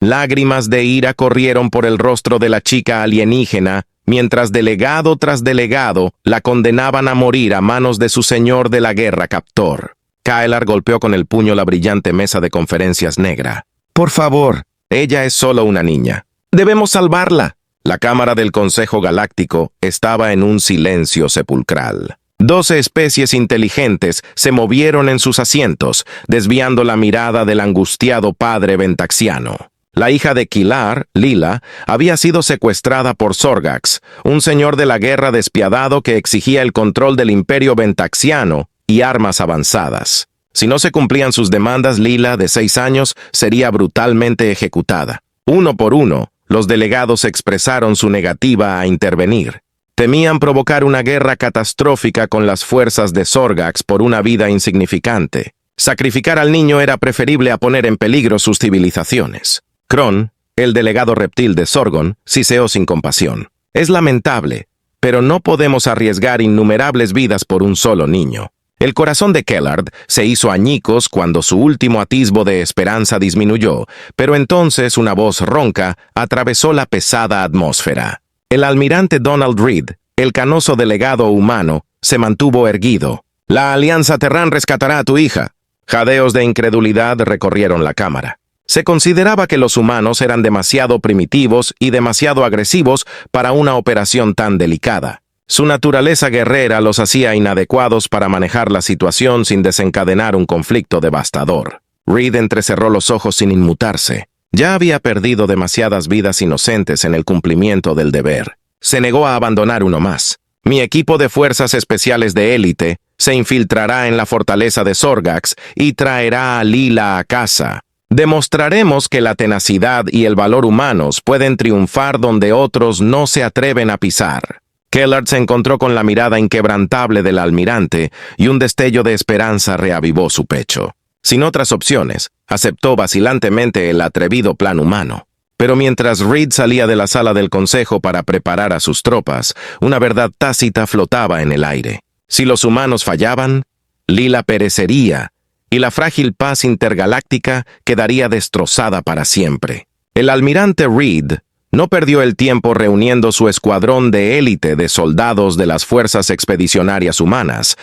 Lágrimas de ira corrieron por el rostro de la chica alienígena, mientras delegado tras delegado la condenaban a morir a manos de su señor de la guerra captor. Kylar golpeó con el puño la brillante mesa de conferencias negra. «Por favor, ella es solo una niña. Debemos salvarla». La cámara del Consejo Galáctico estaba en un silencio sepulcral. 12 especies inteligentes se movieron en sus asientos, desviando la mirada del angustiado padre ventaxiano. La hija de Kylar, Lila, había sido secuestrada por Sorgax, un señor de la guerra despiadado que exigía el control del imperio ventaxiano y armas avanzadas. Si no se cumplían sus demandas, Lila, de 6 años, sería brutalmente ejecutada. Uno por uno, los delegados expresaron su negativa a intervenir. Temían provocar una guerra catastrófica con las fuerzas de Sorgax por una vida insignificante. Sacrificar al niño era preferible a poner en peligro sus civilizaciones. Kron, el delegado reptil de Sorgon, siseó sin compasión. «Es lamentable, pero no podemos arriesgar innumerables vidas por un solo niño». El corazón de Kellard se hizo añicos cuando su último atisbo de esperanza disminuyó, pero entonces una voz ronca atravesó la pesada atmósfera. El almirante Donald Reed, el canoso delegado humano, se mantuvo erguido. «La Alianza Terran rescatará a tu hija». Jadeos de incredulidad recorrieron la cámara. Se consideraba que los humanos eran demasiado primitivos y demasiado agresivos para una operación tan delicada. Su naturaleza guerrera los hacía inadecuados para manejar la situación sin desencadenar un conflicto devastador. Reed entrecerró los ojos sin inmutarse. Ya había perdido demasiadas vidas inocentes en el cumplimiento del deber. Se negó a abandonar uno más. «Mi equipo de fuerzas especiales de élite se infiltrará en la fortaleza de Sorgax y traerá a Lila a casa. Demostraremos que la tenacidad y el valor humanos pueden triunfar donde otros no se atreven a pisar». Kellard se encontró con la mirada inquebrantable del almirante y un destello de esperanza reavivó su pecho. Sin otras opciones, aceptó vacilantemente el atrevido plan humano. Pero mientras Reed salía de la sala del consejo para preparar a sus tropas, una verdad tácita flotaba en el aire. Si los humanos fallaban, Lila perecería, y la frágil paz intergaláctica quedaría destrozada para siempre. El almirante Reed no perdió el tiempo reuniendo su escuadrón de élite de soldados de las fuerzas expedicionarias humanas,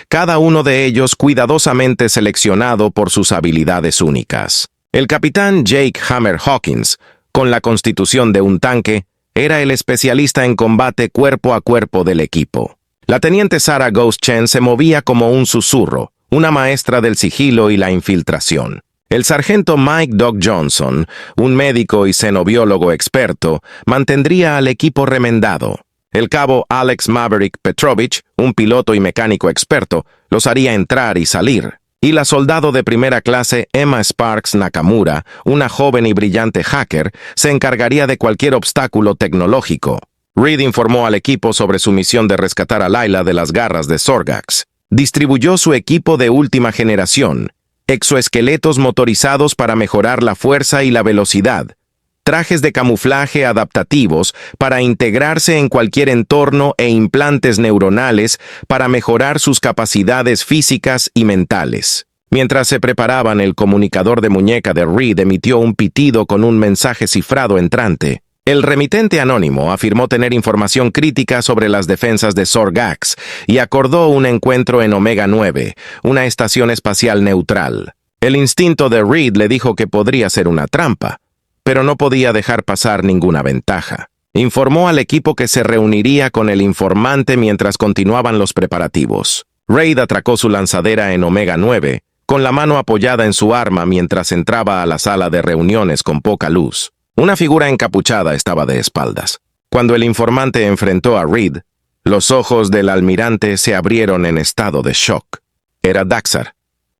cada uno de ellos cuidadosamente seleccionado por sus habilidades únicas. El capitán Jake Hammer Hawkins, con la constitución de un tanque, era el especialista en combate cuerpo a cuerpo del equipo. La teniente Sarah Ghost Chen se movía como un susurro, una maestra del sigilo y la infiltración. El sargento Mike Doc Johnson, un médico y xenobiólogo experto, mantendría al equipo remendado. El cabo Alex Maverick Petrovich, un piloto y mecánico experto, los haría entrar y salir. Y la soldado de primera clase Emma Sparks Nakamura, una joven y brillante hacker, se encargaría de cualquier obstáculo tecnológico. Reed informó al equipo sobre su misión de rescatar a Lila de las garras de Sorgax. Distribuyó su equipo de última generación, exoesqueletos motorizados para mejorar la fuerza y la velocidad, trajes de camuflaje adaptativos para integrarse en cualquier entorno e implantes neuronales para mejorar sus capacidades físicas y mentales. Mientras se preparaban, el comunicador de muñeca de Reed emitió un pitido con un mensaje cifrado entrante. El remitente anónimo afirmó tener información crítica sobre las defensas de Sorgax y acordó un encuentro en Omega 9, una estación espacial neutral. El instinto de Reed le dijo que podría ser una trampa, pero no podía dejar pasar ninguna ventaja. Informó al equipo que se reuniría con el informante mientras continuaban los preparativos. Reed atracó su lanzadera en Omega 9, con la mano apoyada en su arma mientras entraba a la sala de reuniones con poca luz. Una figura encapuchada estaba de espaldas. Cuando el informante enfrentó a Reed, los ojos del almirante se abrieron en estado de shock. Era Daxar,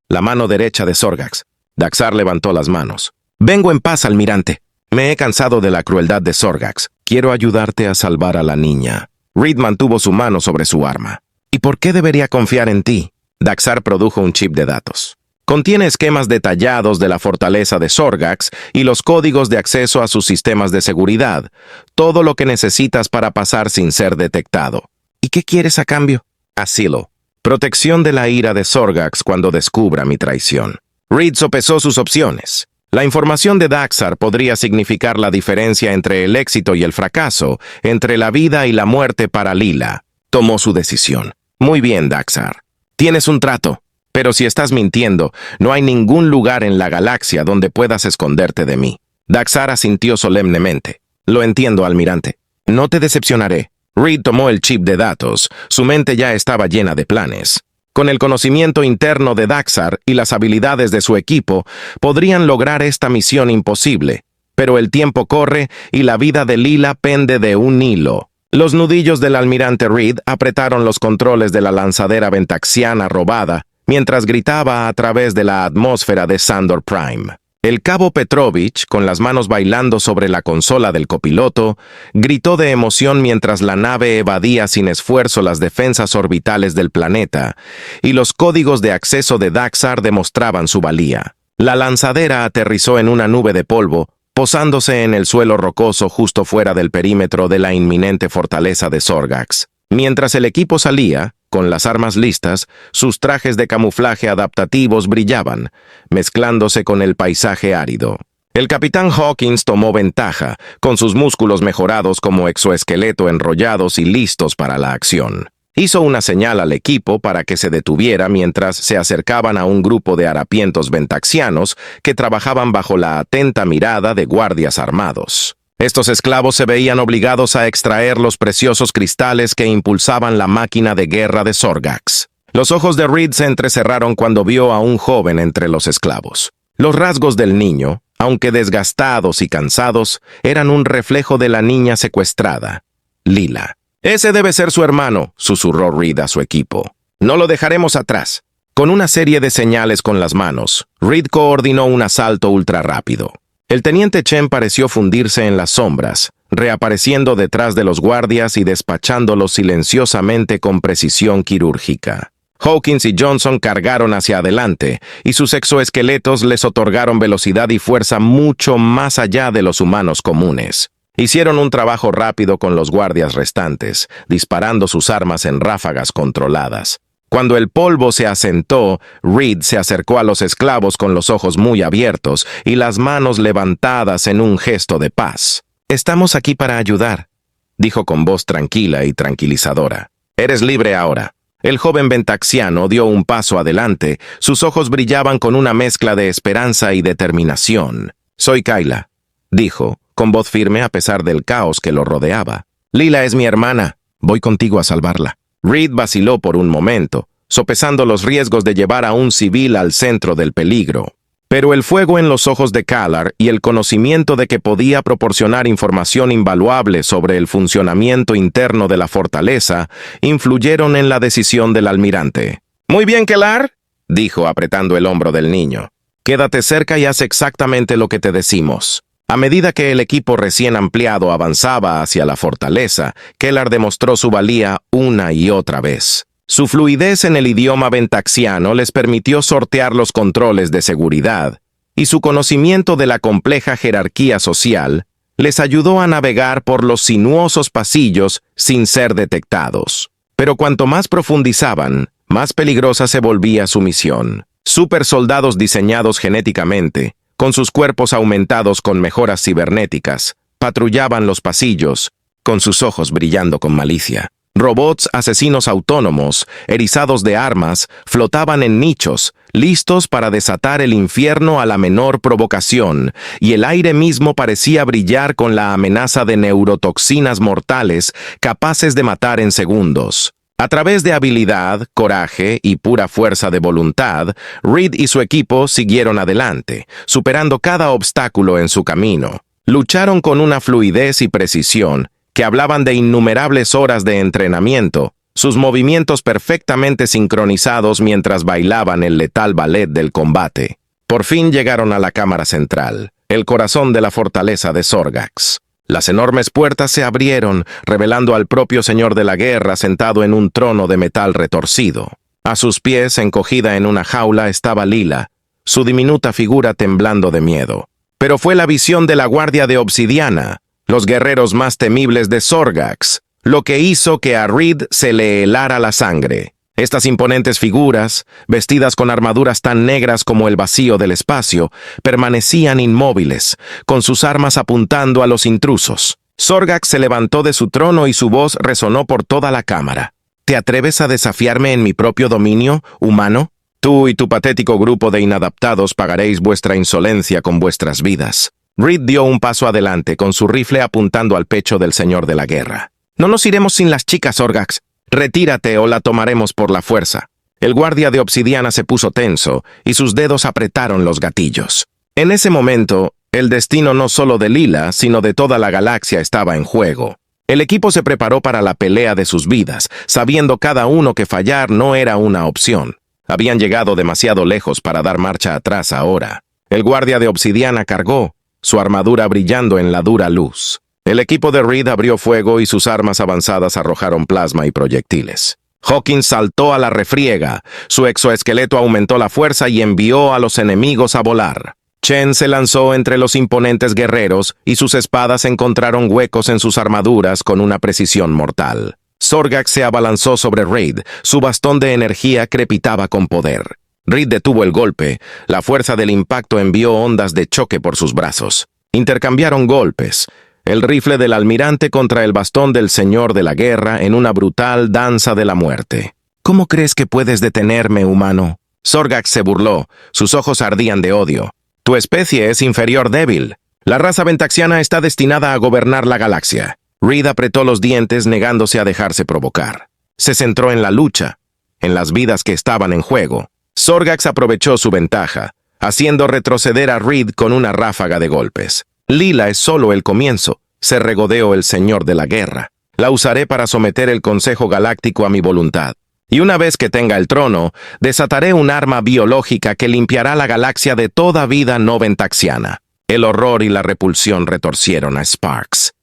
la mano derecha de Sorgax. Daxar levantó las manos. «Vengo en paz, almirante. Me he cansado de la crueldad de Sorgax. Quiero ayudarte a salvar a la niña». Reed mantuvo su mano sobre su arma. «¿Y por qué debería confiar en ti?» Daxar produjo un chip de datos. Contiene esquemas detallados de la fortaleza de Sorgax y los códigos de acceso a sus sistemas de seguridad, todo lo que necesitas para pasar sin ser detectado. ¿Y qué quieres a cambio? Asilo. Protección de la ira de Sorgax cuando descubra mi traición. Reed sopesó sus opciones. La información de Daxar podría significar la diferencia entre el éxito y el fracaso, entre la vida y la muerte para Lila. Tomó su decisión. Muy bien, Daxar. Tienes un trato. Pero si estás mintiendo, no hay ningún lugar en la galaxia donde puedas esconderte de mí. Daxar asintió solemnemente. Lo entiendo, almirante. No te decepcionaré. Reed tomó el chip de datos. Su mente ya estaba llena de planes. Con el conocimiento interno de Daxar y las habilidades de su equipo, podrían lograr esta misión imposible. Pero el tiempo corre y la vida de Lila pende de un hilo. Los nudillos del almirante Reed apretaron los controles de la lanzadera ventaxiana robada, mientras gritaba a través de la atmósfera de Sandor Prime. El cabo Petrovich, con las manos bailando sobre la consola del copiloto, gritó de emoción mientras la nave evadía sin esfuerzo las defensas orbitales del planeta, y los códigos de acceso de Daxar demostraban su valía. La lanzadera aterrizó en una nube de polvo, posándose en el suelo rocoso justo fuera del perímetro de la inminente fortaleza de Sorgax. Mientras el equipo salía, con las armas listas, sus trajes de camuflaje adaptativos brillaban, mezclándose con el paisaje árido. El capitán Hawkins tomó ventaja, con sus músculos mejorados como exoesqueleto enrollados y listos para la acción. Hizo una señal al equipo para que se detuviera mientras se acercaban a un grupo de harapientos ventaxianos que trabajaban bajo la atenta mirada de guardias armados. Estos esclavos se veían obligados a extraer los preciosos cristales que impulsaban la máquina de guerra de Sorgax. Los ojos de Reed se entrecerraron cuando vio a un joven entre los esclavos. Los rasgos del niño, aunque desgastados y cansados, eran un reflejo de la niña secuestrada, Lila. «Ese debe ser su hermano», susurró Reed a su equipo. «No lo dejaremos atrás». Con una serie de señales con las manos, Reed coordinó un asalto ultrarrápido. El teniente Chen pareció fundirse en las sombras, reapareciendo detrás de los guardias y despachándolos silenciosamente con precisión quirúrgica. Hawkins y Johnson cargaron hacia adelante, y sus exoesqueletos les otorgaron velocidad y fuerza mucho más allá de los humanos comunes. Hicieron un trabajo rápido con los guardias restantes, disparando sus armas en ráfagas controladas. Cuando el polvo se asentó, Reed se acercó a los esclavos con los ojos muy abiertos y las manos levantadas en un gesto de paz. «Estamos aquí para ayudar», dijo con voz tranquila y tranquilizadora. «Eres libre ahora». El joven ventaxiano dio un paso adelante, sus ojos brillaban con una mezcla de esperanza y determinación. «Soy Kayla», dijo, con voz firme a pesar del caos que lo rodeaba. «Lila es mi hermana. Voy contigo a salvarla». Reed vaciló por un momento, sopesando los riesgos de llevar a un civil al centro del peligro. Pero el fuego en los ojos de Kalar y el conocimiento de que podía proporcionar información invaluable sobre el funcionamiento interno de la fortaleza influyeron en la decisión del almirante. «Muy bien, Kalar», dijo apretando el hombro del niño. «Quédate cerca y haz exactamente lo que te decimos». A medida que el equipo recién ampliado avanzaba hacia la fortaleza, Kellar demostró su valía una y otra vez. Su fluidez en el idioma ventaxiano les permitió sortear los controles de seguridad, y su conocimiento de la compleja jerarquía social les ayudó a navegar por los sinuosos pasillos sin ser detectados. Pero cuanto más profundizaban, más peligrosa se volvía su misión. Supersoldados diseñados genéticamente, con sus cuerpos aumentados con mejoras cibernéticas, patrullaban los pasillos, con sus ojos brillando con malicia. Robots asesinos autónomos, erizados de armas, flotaban en nichos, listos para desatar el infierno a la menor provocación, y el aire mismo parecía brillar con la amenaza de neurotoxinas mortales capaces de matar en segundos. A través de habilidad, coraje y pura fuerza de voluntad, Reed y su equipo siguieron adelante, superando cada obstáculo en su camino. Lucharon con una fluidez y precisión que hablaban de innumerables horas de entrenamiento, sus movimientos perfectamente sincronizados mientras bailaban el letal ballet del combate. Por fin llegaron a la cámara central, el corazón de la fortaleza de Sorgax. Las enormes puertas se abrieron, revelando al propio señor de la guerra sentado en un trono de metal retorcido. A sus pies, encogida en una jaula, estaba Lila, su diminuta figura temblando de miedo. Pero fue la visión de la Guardia de Obsidiana, los guerreros más temibles de Sorgax, lo que hizo que a Reed se le helara la sangre. Estas imponentes figuras, vestidas con armaduras tan negras como el vacío del espacio, permanecían inmóviles, con sus armas apuntando a los intrusos. Sorgax se levantó de su trono y su voz resonó por toda la cámara. ¿Te atreves a desafiarme en mi propio dominio, humano? Tú y tu patético grupo de inadaptados pagaréis vuestra insolencia con vuestras vidas. Reed dio un paso adelante, con su rifle apuntando al pecho del señor de la guerra. No nos iremos sin las chicas, Sorgax. Retírate o la tomaremos por la fuerza. El guardia de obsidiana se puso tenso y sus dedos apretaron los gatillos. En ese momento, el destino no solo de Lila, sino de toda la galaxia estaba en juego. El equipo se preparó para la pelea de sus vidas, sabiendo cada uno que fallar no era una opción. Habían llegado demasiado lejos para dar marcha atrás ahora. El guardia de obsidiana cargó, su armadura brillando en la dura luz. El equipo de Reed abrió fuego y sus armas avanzadas arrojaron plasma y proyectiles. Hawkins saltó a la refriega, su exoesqueleto aumentó la fuerza y envió a los enemigos a volar. Chen se lanzó entre los imponentes guerreros y sus espadas encontraron huecos en sus armaduras con una precisión mortal. Sorgax se abalanzó sobre Reed, su bastón de energía crepitaba con poder. Reed detuvo el golpe, la fuerza del impacto envió ondas de choque por sus brazos. Intercambiaron golpes. El rifle del almirante contra el bastón del señor de la guerra en una brutal danza de la muerte. ¿Cómo crees que puedes detenerme, humano? Sorgax se burló, sus ojos ardían de odio. Tu especie es inferior débil. La raza ventaxiana está destinada a gobernar la galaxia. Reed apretó los dientes negándose a dejarse provocar. Se centró en la lucha, en las vidas que estaban en juego. Sorgax aprovechó su ventaja, haciendo retroceder a Reed con una ráfaga de golpes. Lila es solo el comienzo, se regodeó el señor de la guerra. La usaré para someter el Consejo Galáctico a mi voluntad. Y una vez que tenga el trono, desataré un arma biológica que limpiará la galaxia de toda vida no ventaxiana. El horror y la repulsión retorcieron a Sparks.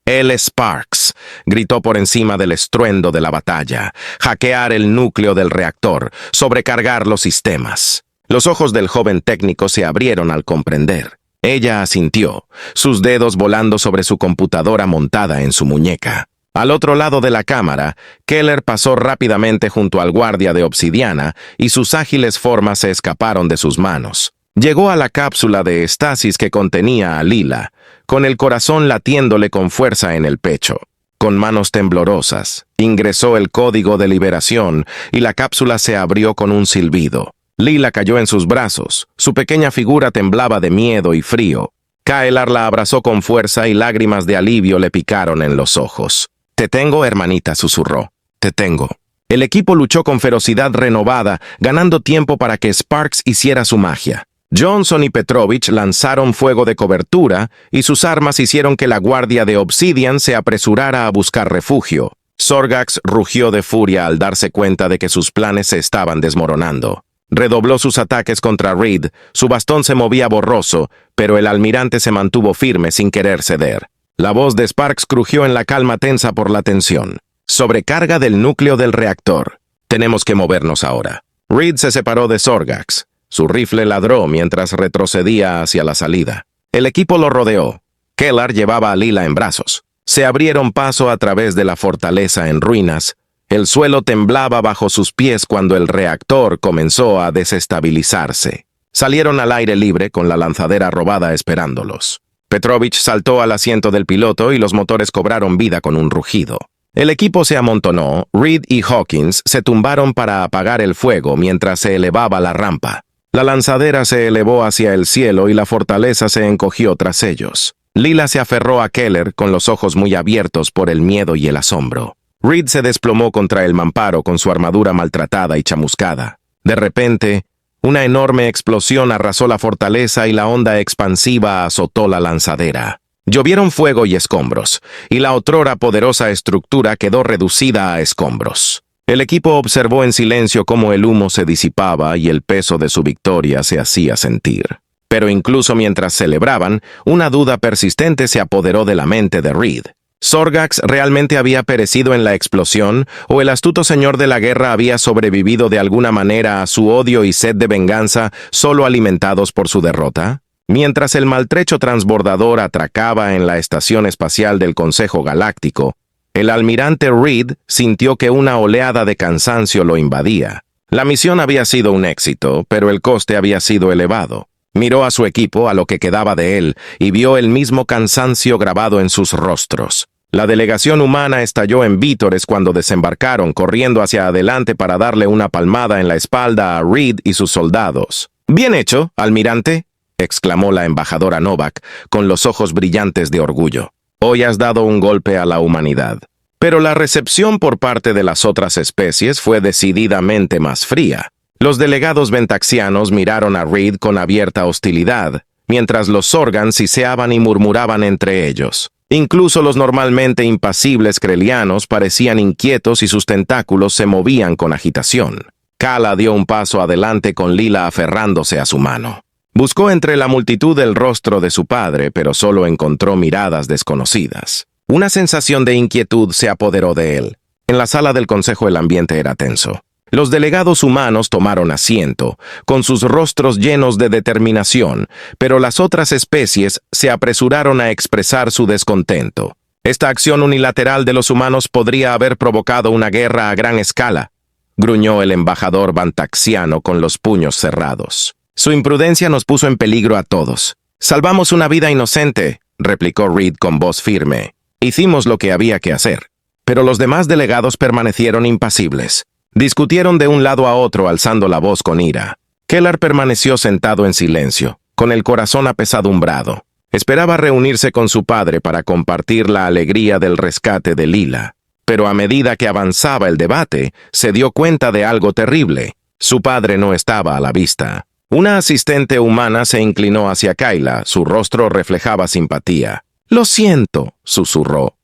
«El Sparks», gritó por encima del estruendo de la batalla, hackear el núcleo del reactor, sobrecargar los sistemas. Los ojos del joven técnico se abrieron al comprender. Ella asintió, sus dedos volando sobre su computadora montada en su muñeca. Al otro lado de la cámara, Keller pasó rápidamente junto al guardia de obsidiana y sus ágiles formas se escaparon de sus manos. Llegó a la cápsula de estasis que contenía a Lila, con el corazón latiéndole con fuerza en el pecho. Con manos temblorosas, ingresó el código de liberación y la cápsula se abrió con un silbido. Lila cayó en sus brazos, su pequeña figura temblaba de miedo y frío. Kaelar la abrazó con fuerza y lágrimas de alivio le picaron en los ojos. «Te tengo, hermanita», susurró. «Te tengo». El equipo luchó con ferocidad renovada, ganando tiempo para que Sparks hiciera su magia. Johnson y Petrovich lanzaron fuego de cobertura y sus armas hicieron que la guardia de Obsidian se apresurara a buscar refugio. Sorgax rugió de furia al darse cuenta de que sus planes se estaban desmoronando. Redobló sus ataques contra Reed, su bastón se movía borroso, pero el almirante se mantuvo firme sin querer ceder. La voz de Sparks crujió en la calma tensa por la tensión. «Sobrecarga del núcleo del reactor. Tenemos que movernos ahora». Reed se separó de Sorgax. Su rifle ladró mientras retrocedía hacia la salida. El equipo lo rodeó. Keller llevaba a Lila en brazos. Se abrieron paso a través de la fortaleza en ruinas. El suelo temblaba bajo sus pies cuando el reactor comenzó a desestabilizarse. Salieron al aire libre con la lanzadera robada esperándolos. Petrovich saltó al asiento del piloto y los motores cobraron vida con un rugido. El equipo se amontonó, Reed y Hawkins se tumbaron para apagar el fuego mientras se elevaba la rampa. La lanzadera se elevó hacia el cielo y la fortaleza se encogió tras ellos. Lila se aferró a Keller con los ojos muy abiertos por el miedo y el asombro. Reed se desplomó contra el mamparo con su armadura maltratada y chamuscada. De repente, una enorme explosión arrasó la fortaleza y la onda expansiva azotó la lanzadera. Llovieron fuego y escombros, y la otrora poderosa estructura quedó reducida a escombros. El equipo observó en silencio cómo el humo se disipaba y el peso de su victoria se hacía sentir. Pero incluso mientras celebraban, una duda persistente se apoderó de la mente de Reed. ¿Sorgax realmente había perecido en la explosión o el astuto señor de la guerra había sobrevivido de alguna manera a su odio y sed de venganza solo alimentados por su derrota? Mientras el maltrecho transbordador atracaba en la estación espacial del Consejo Galáctico, El almirante Reed sintió que una oleada de cansancio lo invadía. La misión había sido un éxito, pero el coste había sido elevado. Miró a su equipo, a lo que quedaba de él, y vio el mismo cansancio grabado en sus rostros. La delegación humana estalló en vítores cuando desembarcaron, corriendo hacia adelante para darle una palmada en la espalda a Reed y sus soldados. «Bien hecho, almirante», exclamó la embajadora Novak, con los ojos brillantes de orgullo. «Hoy has dado un golpe a la humanidad». Pero la recepción por parte de las otras especies fue decididamente más fría. Los delegados ventaxianos miraron a Reed con abierta hostilidad, mientras los Sorgan siseaban y murmuraban entre ellos. Incluso los normalmente impasibles krelianos parecían inquietos y sus tentáculos se movían con agitación. Kala dio un paso adelante con Lila aferrándose a su mano. Buscó entre la multitud el rostro de su padre, pero solo encontró miradas desconocidas. Una sensación de inquietud se apoderó de él. En la sala del consejo el ambiente era tenso. Los delegados humanos tomaron asiento, con sus rostros llenos de determinación, pero las otras especies se apresuraron a expresar su descontento. Esta acción unilateral de los humanos podría haber provocado una guerra a gran escala, gruñó el embajador vantaxiano con los puños cerrados. Su imprudencia nos puso en peligro a todos. Salvamos una vida inocente, replicó Reed con voz firme. Hicimos lo que había que hacer. Pero los demás delegados permanecieron impasibles. Discutieron de un lado a otro alzando la voz con ira. Kellar permaneció sentado en silencio, con el corazón apesadumbrado. Esperaba reunirse con su padre para compartir la alegría del rescate de Lila. Pero a medida que avanzaba el debate, se dio cuenta de algo terrible. Su padre no estaba a la vista. Una asistente humana se inclinó hacia Kayla, su rostro reflejaba simpatía. «Lo siento», susurró.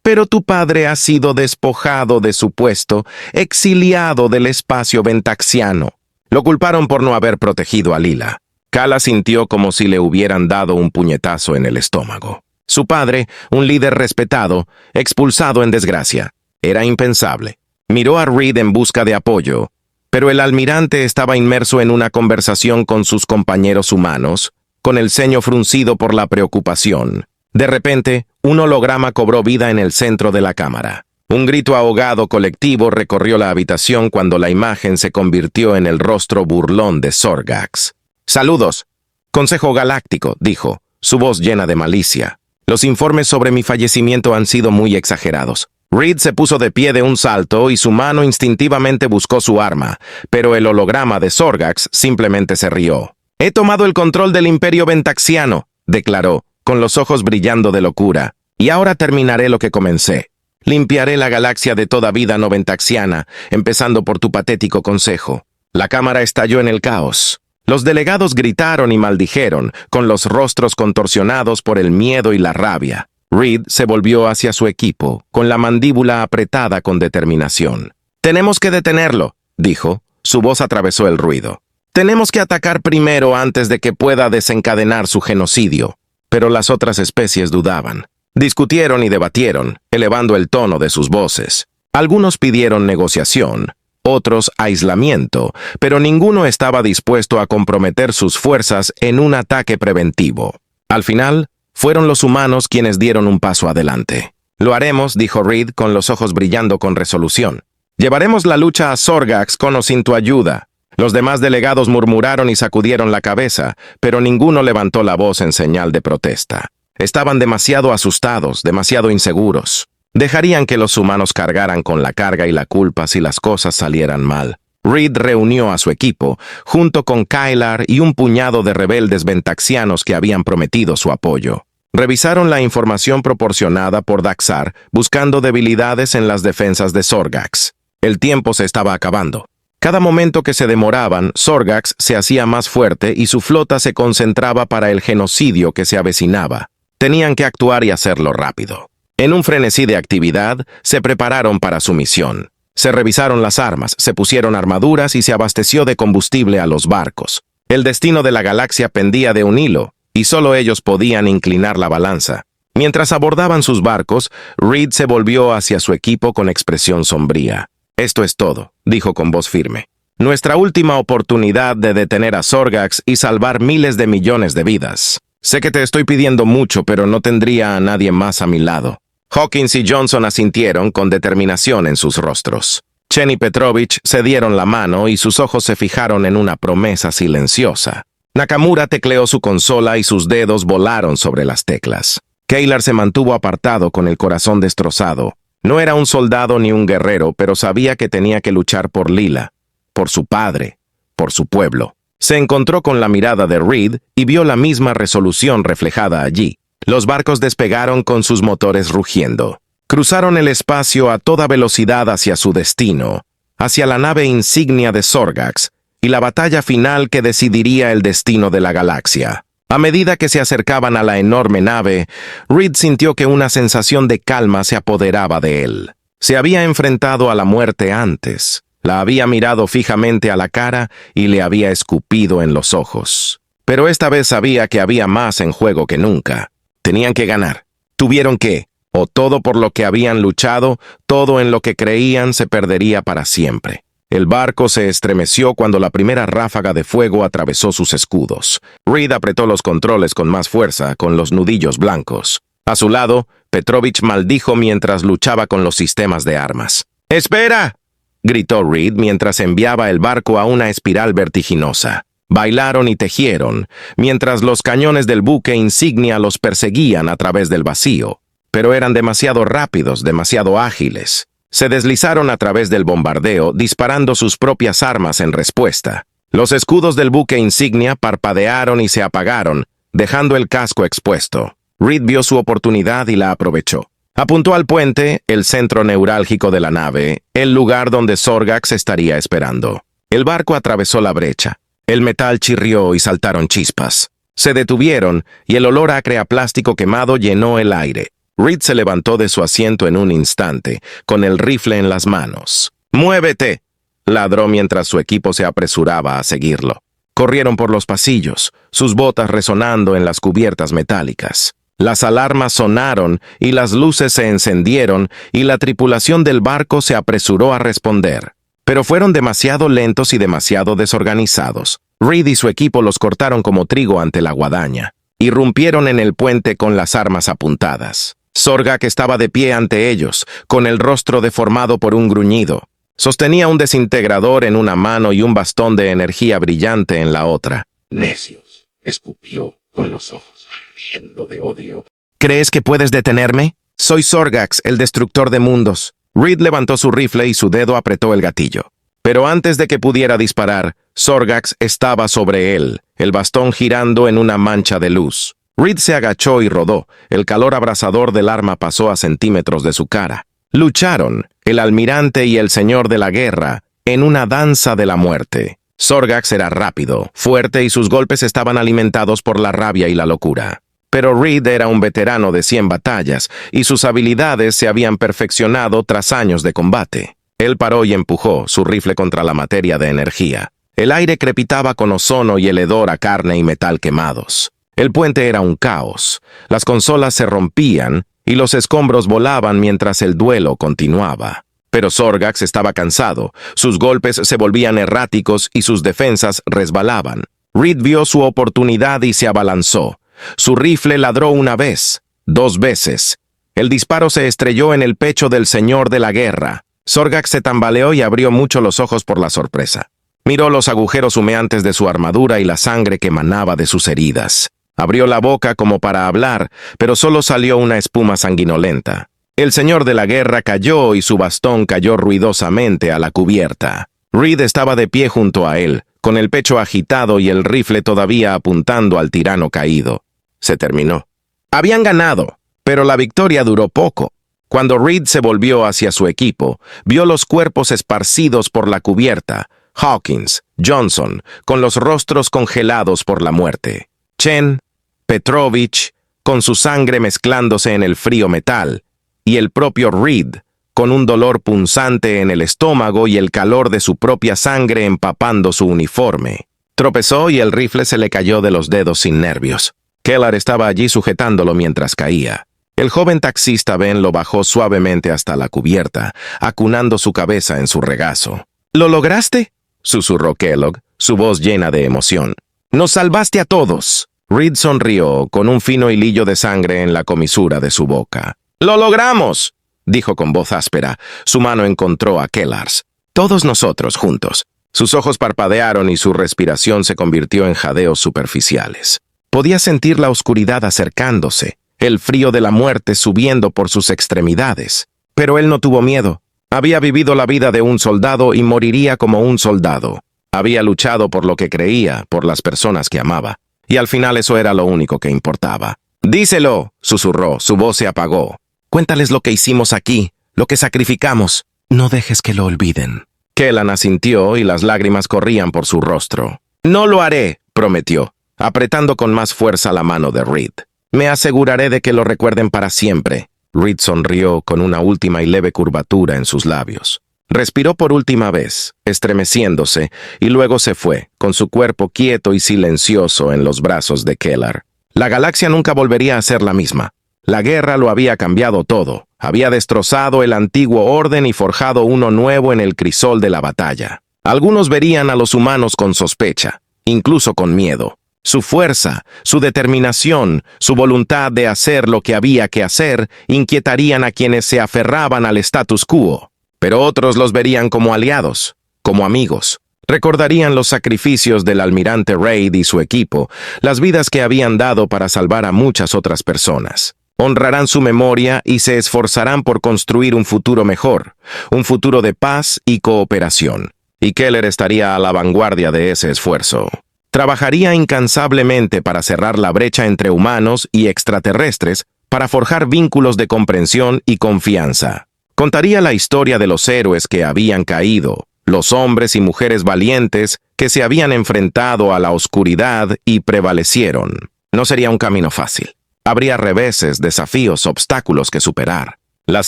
«Pero tu padre ha sido despojado de su puesto, exiliado del espacio ventaxiano». Lo culparon por no haber protegido a Lila. Kala sintió como si le hubieran dado un puñetazo en el estómago. Su padre, un líder respetado, expulsado en desgracia. Era impensable. Miró a Reed en busca de apoyo, pero el almirante estaba inmerso en una conversación con sus compañeros humanos, con el ceño fruncido por la preocupación. De repente, un holograma cobró vida en el centro de la cámara. Un grito ahogado colectivo recorrió la habitación cuando la imagen se convirtió en el rostro burlón de Sorgax. «Saludos. Consejo Galáctico», dijo, su voz llena de malicia. «Los informes sobre mi fallecimiento han sido muy exagerados». Reed se puso de pie de un salto y su mano instintivamente buscó su arma, pero el holograma de Sorgax simplemente se rió. «He tomado el control del Imperio Ventaxiano», declaró, con los ojos brillando de locura, «y ahora terminaré lo que comencé. Limpiaré la galaxia de toda vida no ventaxiana, empezando por tu patético consejo». La cámara estalló en el caos. Los delegados gritaron y maldijeron, con los rostros contorsionados por el miedo y la rabia. Reed se volvió hacia su equipo, con la mandíbula apretada con determinación. «Tenemos que detenerlo», dijo. Su voz atravesó el ruido. «Tenemos que atacar primero antes de que pueda desencadenar su genocidio». Pero las otras especies dudaban. Discutieron y debatieron, elevando el tono de sus voces. Algunos pidieron negociación, otros aislamiento, pero ninguno estaba dispuesto a comprometer sus fuerzas en un ataque preventivo. Al final, fueron los humanos quienes dieron un paso adelante. «Lo haremos», dijo Reed con los ojos brillando con resolución. «Llevaremos la lucha a Sorgax con o sin tu ayuda». Los demás delegados murmuraron y sacudieron la cabeza, pero ninguno levantó la voz en señal de protesta. Estaban demasiado asustados, demasiado inseguros. Dejarían que los humanos cargaran con la carga y la culpa si las cosas salieran mal. Reed reunió a su equipo, junto con Kaylar y un puñado de rebeldes ventaxianos que habían prometido su apoyo. Revisaron la información proporcionada por Daxar, buscando debilidades en las defensas de Sorgax. El tiempo se estaba acabando. Cada momento que se demoraban, Sorgax se hacía más fuerte y su flota se concentraba para el genocidio que se avecinaba. Tenían que actuar y hacerlo rápido. En un frenesí de actividad, se prepararon para su misión. Se revisaron las armas, se pusieron armaduras y se abasteció de combustible a los barcos. El destino de la galaxia pendía de un hilo, y solo ellos podían inclinar la balanza. Mientras abordaban sus barcos, Reed se volvió hacia su equipo con expresión sombría. «Esto es todo», dijo con voz firme. «Nuestra última oportunidad de detener a Sorgax y salvar miles de millones de vidas. Sé que te estoy pidiendo mucho, pero no tendría a nadie más a mi lado. Hawkins y Johnson asintieron con determinación en sus rostros. Chen y Petrovich se dieron la mano y sus ojos se fijaron en una promesa silenciosa. Nakamura tecleó su consola y sus dedos volaron sobre las teclas. Kaylar se mantuvo apartado con el corazón destrozado. No era un soldado ni un guerrero, pero sabía que tenía que luchar por Lila, por su padre, por su pueblo. Se encontró con la mirada de Reed y vio la misma resolución reflejada allí. Los barcos despegaron con sus motores rugiendo. Cruzaron el espacio a toda velocidad hacia su destino, hacia la nave insignia de Sorgax y la batalla final que decidiría el destino de la galaxia. A medida que se acercaban a la enorme nave, Reed sintió que una sensación de calma se apoderaba de él. Se había enfrentado a la muerte antes. La había mirado fijamente a la cara y le había escupido en los ojos. Pero esta vez sabía que había más en juego que nunca. Tenían que ganar. Tuvieron que, o todo por lo que habían luchado, todo en lo que creían se perdería para siempre. El barco se estremeció cuando la primera ráfaga de fuego atravesó sus escudos. Reed apretó los controles con más fuerza, con los nudillos blancos. A su lado, Petrovich maldijo mientras luchaba con los sistemas de armas. ¡Espera!, gritó Reed mientras enviaba el barco a una espiral vertiginosa. Bailaron y tejieron, mientras los cañones del buque insignia los perseguían a través del vacío. Pero eran demasiado rápidos, demasiado ágiles. Se deslizaron a través del bombardeo, disparando sus propias armas en respuesta. Los escudos del buque insignia parpadearon y se apagaron, dejando el casco expuesto. Reed vio su oportunidad y la aprovechó. Apuntó al puente, el centro neurálgico de la nave, el lugar donde Sorgax estaría esperando. El barco atravesó la brecha. El metal chirrió y saltaron chispas. Se detuvieron y el olor acre a plástico quemado llenó el aire. Reed se levantó de su asiento en un instante, con el rifle en las manos. ¡Muévete!, ladró mientras su equipo se apresuraba a seguirlo. Corrieron por los pasillos, sus botas resonando en las cubiertas metálicas. Las alarmas sonaron y las luces se encendieron y la tripulación del barco se apresuró a responder. Pero fueron demasiado lentos y demasiado desorganizados. Reed y su equipo los cortaron como trigo ante la guadaña. Irrumpieron en el puente con las armas apuntadas. Sorgax estaba de pie ante ellos, con el rostro deformado por un gruñido. Sostenía un desintegrador en una mano y un bastón de energía brillante en la otra. «Necios», escupió con los ojos ardiendo de odio. «¿Crees que puedes detenerme? Soy Sorgax, el destructor de mundos». Reed levantó su rifle y su dedo apretó el gatillo. Pero antes de que pudiera disparar, Sorgax estaba sobre él, el bastón girando en una mancha de luz. Reed se agachó y rodó. El calor abrasador del arma pasó a centímetros de su cara. Lucharon, el almirante y el señor de la guerra, en una danza de la muerte. Sorgax era rápido, fuerte y sus golpes estaban alimentados por la rabia y la locura. Pero Reed era un veterano de 100 batallas y sus habilidades se habían perfeccionado tras años de combate. Él paró y empujó su rifle contra la materia de energía. El aire crepitaba con ozono y el hedor a carne y metal quemados. El puente era un caos. Las consolas se rompían y los escombros volaban mientras el duelo continuaba. Pero Sorgax estaba cansado, sus golpes se volvían erráticos y sus defensas resbalaban. Reed vio su oportunidad y se abalanzó. Su rifle ladró una vez, 2 veces. El disparo se estrelló en el pecho del señor de la guerra. Sorgax se tambaleó y abrió mucho los ojos por la sorpresa. Miró los agujeros humeantes de su armadura y la sangre que manaba de sus heridas. Abrió la boca como para hablar, pero solo salió una espuma sanguinolenta. El señor de la guerra cayó y su bastón cayó ruidosamente a la cubierta. Reed estaba de pie junto a él, con el pecho agitado y el rifle todavía apuntando al tirano caído. Se terminó. Habían ganado, pero la victoria duró poco. Cuando Reed se volvió hacia su equipo, vio los cuerpos esparcidos por la cubierta, Hawkins, Johnson, con los rostros congelados por la muerte. Chen, Petrovich, con su sangre mezclándose en el frío metal, y el propio Reed, con un dolor punzante en el estómago y el calor de su propia sangre empapando su uniforme. Tropezó y el rifle se le cayó de los dedos sin nervios. Kaylar estaba allí sujetándolo mientras caía. El joven taxista Ben lo bajó suavemente hasta la cubierta, acunando su cabeza en su regazo. «¿Lo lograste?», susurró Kellogg, su voz llena de emoción. «¡Nos salvaste a todos!». Reed sonrió, con un fino hilillo de sangre en la comisura de su boca. ¡Lo logramos!, dijo con voz áspera. Su mano encontró a Kellars. Todos nosotros juntos. Sus ojos parpadearon y su respiración se convirtió en jadeos superficiales. Podía sentir la oscuridad acercándose, el frío de la muerte subiendo por sus extremidades. Pero él no tuvo miedo. Había vivido la vida de un soldado y moriría como un soldado. Había luchado por lo que creía, por las personas que amaba. Y al final eso era lo único que importaba. «Díselo», susurró, su voz se apagó. «Cuéntales lo que hicimos aquí, lo que sacrificamos. No dejes que lo olviden». Kellan asintió y las lágrimas corrían por su rostro. «No lo haré», prometió, apretando con más fuerza la mano de Reed. «Me aseguraré de que lo recuerden para siempre». Reed sonrió con una última y leve curvatura en sus labios. Respiró por última vez, estremeciéndose, y luego se fue, con su cuerpo quieto y silencioso en los brazos de Kellar. La galaxia nunca volvería a ser la misma. La guerra lo había cambiado todo. Había destrozado el antiguo orden y forjado uno nuevo en el crisol de la batalla. Algunos verían a los humanos con sospecha, incluso con miedo. Su fuerza, su determinación, su voluntad de hacer lo que había que hacer, inquietarían a quienes se aferraban al status quo. Pero otros los verían como aliados, como amigos. Recordarían los sacrificios del almirante Reid y su equipo, las vidas que habían dado para salvar a muchas otras personas. Honrarán su memoria y se esforzarán por construir un futuro mejor, un futuro de paz y cooperación. Y Keller estaría a la vanguardia de ese esfuerzo. Trabajaría incansablemente para cerrar la brecha entre humanos y extraterrestres, para forjar vínculos de comprensión y confianza. Contaría la historia de los héroes que habían caído, los hombres y mujeres valientes que se habían enfrentado a la oscuridad y prevalecieron. No sería un camino fácil. Habría reveses, desafíos, obstáculos que superar. Las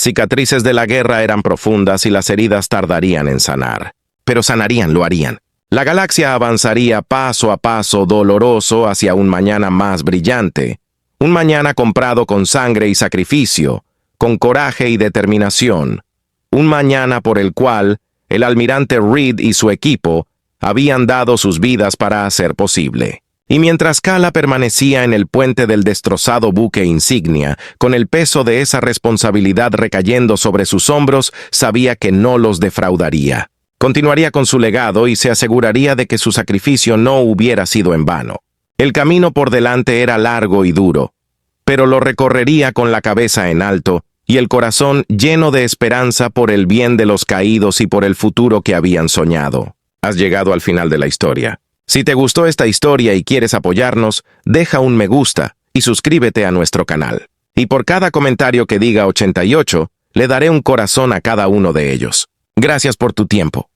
cicatrices de la guerra eran profundas y las heridas tardarían en sanar. Pero sanarían, lo harían. La galaxia avanzaría paso a paso doloroso hacia un mañana más brillante. Un mañana comprado con sangre y sacrificio, con coraje y determinación. Un mañana por el cual el almirante Reed y su equipo habían dado sus vidas para hacer posible. Y mientras Kala permanecía en el puente del destrozado buque insignia, con el peso de esa responsabilidad recayendo sobre sus hombros, sabía que no los defraudaría. Continuaría con su legado y se aseguraría de que su sacrificio no hubiera sido en vano. El camino por delante era largo y duro, pero lo recorrería con la cabeza en alto y el corazón lleno de esperanza por el bien de los caídos y por el futuro que habían soñado. Has llegado al final de la historia. Si te gustó esta historia y quieres apoyarnos, deja un me gusta y suscríbete a nuestro canal. Y por cada comentario que diga 88, le daré un corazón a cada uno de ellos. Gracias por tu tiempo.